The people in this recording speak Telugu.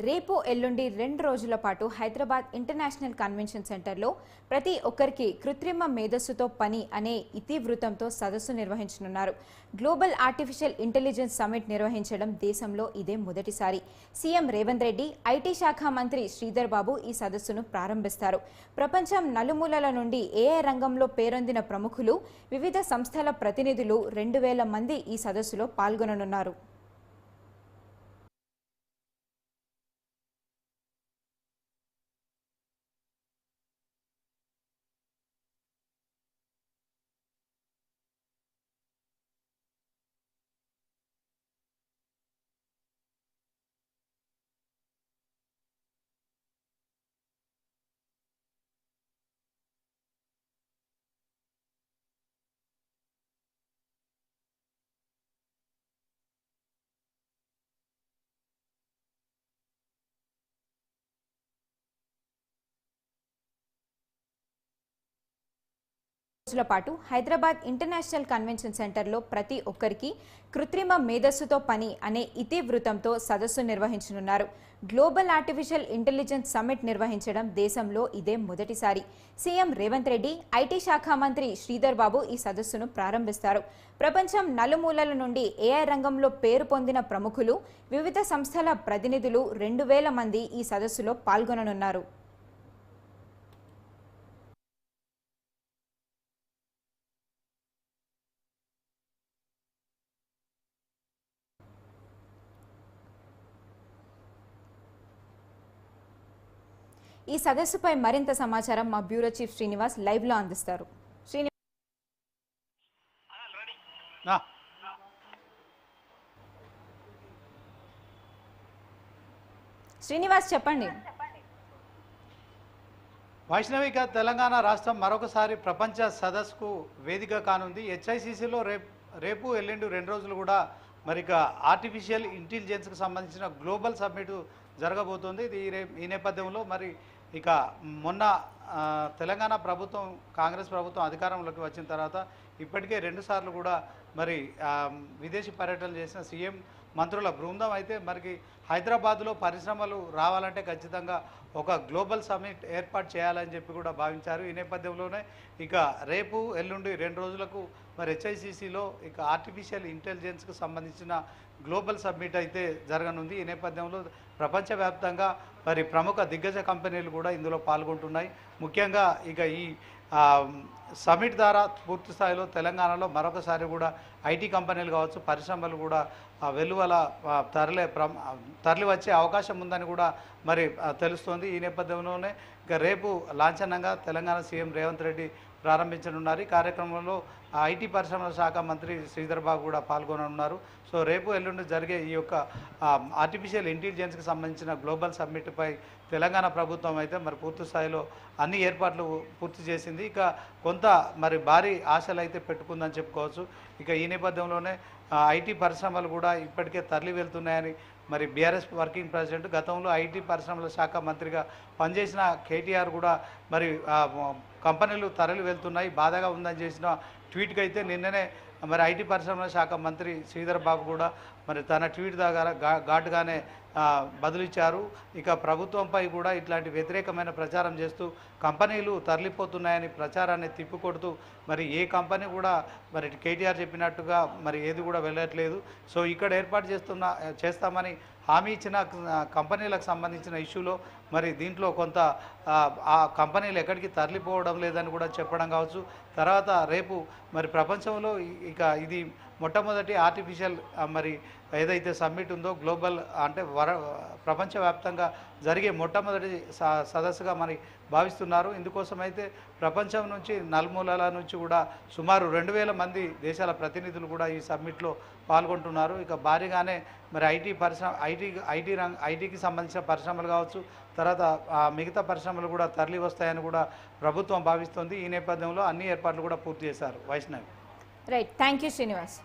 రేపు ఎల్లుండి 2 రోజుల పాటు హైదరాబాద్ ఇంటర్నేషనల్ కన్వెన్షన్ సెంటర్లో ప్రతి ఒక్కరికి కృత్రిమ మేధస్సుతో పని అనే ఇతివృత్తంతో సదస్సు నిర్వహించనున్నారు. గ్లోబల్ ఆర్టిఫిషియల్ ఇంటెలిజెన్స్ సమిట్ నిర్వహించడం దేశంలో ఇదే మొదటిసారి. సీఎం రేవంత్ రెడ్డి, ఐటీ శాఖ మంత్రి శ్రీధర్ బాబు ఈ సదస్సును ప్రారంభిస్తారు. ప్రపంచం నలుమూలల నుండి ఏఐ రంగంలో పేరొందిన ప్రముఖులు, వివిధ సంస్థల ప్రతినిధులు 2000 మంది ఈ సదస్సులో పాల్గొననున్నారు. రోజుల పాటు హైదరాబాద్ ఇంటర్నేషనల్ కన్వెన్షన్ సెంటర్లో ప్రతి ఒక్కరికి కృత్రిమ మేధస్సుతో పని అనే ఇతివృత్తంతో సదస్సు నిర్వహించనున్నారు. గ్లోబల్ ఆర్టిఫిషియల్ ఇంటెలిజెన్స్ సమిట్ నిర్వహించడం దేశంలో ఇదే మొదటిసారి. సీఎం రేవంత్ రెడ్డి, ఐటీ శాఖ మంత్రి శ్రీధర్ బాబు ఈ సదస్సును ప్రారంభిస్తారు. ప్రపంచం నలుమూలల నుండి ఏఐ రంగంలో పేరు పొందిన ప్రముఖులు, వివిధ సంస్థల ప్రతినిధులు 2000 మంది ఈ సదస్సులో పాల్గొననున్నారు. ఈ సదస్సుపై మరింత సమాచారం మా బ్యూరో చీఫ్ శ్రీనివాస్ లైవ్లో అందిస్తారు. శ్రీనివాస్ చెప్పండి. వైష్ణవిక తెలంగాణ రాష్ట్రం మరొకసారి ప్రపంచ సదస్సుకు వేదిక కానుంది. హెచ్ఐసిసిలో రేపు ఎల్లుండి 2 రోజులు కూడా మరిక ఆర్టిఫిషియల్ ఇంటెలిజెన్స్కి సంబంధించిన గ్లోబల్ సమ్మిట్ జరగబోతోంది. ఈ నేపథ్యంలో మరి ఇక మొన్న తెలంగాణ ప్రభుత్వం, కాంగ్రెస్ ప్రభుత్వం అధికారంలోకి వచ్చిన తర్వాత ఇప్పటికే 2 సార్లు కూడా మరి విదేశీ పర్యటనలు చేసిన సీఎం మంత్రుల బృందం అయితే మనకి హైదరాబాద్లో పరిశ్రమలు రావాలంటే ఖచ్చితంగా ఒక గ్లోబల్ సమ్మిట్ ఏర్పాటు చేయాలని చెప్పి కూడా భావించారు. ఈ నేపథ్యంలోనే ఇక రేపు ఎల్లుండి 2 రోజులకు మరి హెచ్ఐసిసిలో ఇక ఆర్టిఫిషియల్ ఇంటెలిజెన్స్కి సంబంధించిన గ్లోబల్ సమ్మిట్ అయితే జరగనుంది. ఈ నేపథ్యంలో ప్రపంచవ్యాప్తంగా మరి ప్రముఖ దిగ్గజ కంపెనీలు కూడా ఇందులో పాల్గొంటున్నాయి. ముఖ్యంగా ఇక ఈ సమిట్ ద్వారా పూర్తి స్థాయిలో తెలంగాణలో మరొకసారి కూడా ఐటీ కంపెనీలు కావచ్చు, పరిశ్రమలు కూడా వెలువల తరలి వచ్చే అవకాశం ఉందని కూడా మరి తెలుస్తోంది. ఈ నేపథ్యంలోనే ఇక రేపు లాంఛనంగా తెలంగాణ సీఎం రేవంత్ రెడ్డి ప్రారంభించనున్నారు. ఈ కార్యక్రమంలో ఐటీ పరిశ్రమల శాఖ మంత్రి శ్రీధర్ బాబు కూడా పాల్గొననున్నారు. సో రేపు ఎల్లుండి జరిగే ఈ యొక్క ఆర్టిఫిషియల్ ఇంటెలిజెన్స్కి సంబంధించిన గ్లోబల్ సమ్మిట్పై తెలంగాణ ప్రభుత్వం అయితే మరి పూర్తి స్థాయిలో అన్ని ఏర్పాట్లు పూర్తి చేసింది. ఇక కొంత మరి భారీ ఆశలు అయితే పెట్టుకుందని చెప్పుకోవచ్చు. ఇక ఈ నేపథ్యంలోనే ఐటీ పరిశ్రమలు కూడా ఇప్పటికే తరలి వెళ్తున్నాయని మరి బీఆర్ఎస్ వర్కింగ్ ప్రెసిడెంట్, గతంలో ఐటీ పరిశ్రమల శాఖ మంత్రిగా పనిచేసిన కేటీఆర్ కూడా మరి కంపెనీలు తరలి వెళ్తున్నాయి, బాధగా ఉందని చేసిన ట్వీట్కి అయితే నిన్ననే మరి ఐటీ పరిశ్రమల శాఖ మంత్రి శ్రీధర్ బాబు కూడా మరి తన ట్వీట్ దగ్గర ఘాటుగానే బదులిచ్చారు. ఇక ప్రభుత్వంపై కూడా ఇట్లాంటి వ్యతిరేకమైన ప్రచారం చేస్తూ కంపెనీలు తరలిపోతున్నాయని ప్రచారాన్ని తిప్పికొడుతూ మరి ఏ కంపెనీ కూడా మరి కేటీఆర్ చెప్పినట్టుగా మరి ఏది కూడా వెళ్ళట్లేదు. సో ఇక్కడ ఏర్పాటు చేస్తామని హామీ ఇచ్చిన కంపెనీలకు సంబంధించిన ఇష్యూలో మరి దీంట్లో కొంత ఆ కంపెనీలు ఎక్కడికి తరలిపోవడం లేదని కూడా చెప్పడం కావచ్చు. తర్వాత రేపు మరి ప్రపంచంలో ఇక ఇది మొట్టమొదటి ఆర్టిఫిషియల్ మరి ఏదైతే సమ్మిట్ ఉందో గ్లోబల్ అంటే ప్రపంచవ్యాప్తంగా జరిగే మొట్టమొదటి సదస్సుగా మరి భావిస్తున్నారు. ఇందుకోసమైతే ప్రపంచం నుంచి నలుమూలల నుంచి కూడా సుమారు 2000 మంది దేశాల ప్రతినిధులు కూడా ఈ సమ్మిట్లో పాల్గొంటున్నారు. ఇక భారీగానే మరి ఐటీకి సంబంధించిన పరిశ్రమలు కావచ్చు, తర్వాత మిగతా పరిశ్రమలు కూడా తరలి వస్తాయని కూడా ప్రభుత్వం భావిస్తోంది. ఈ నేపథ్యంలో అన్ని ఏర్పాట్లు కూడా పూర్తి చేశారు. Vaishnavi. Right, thank you Srinivas.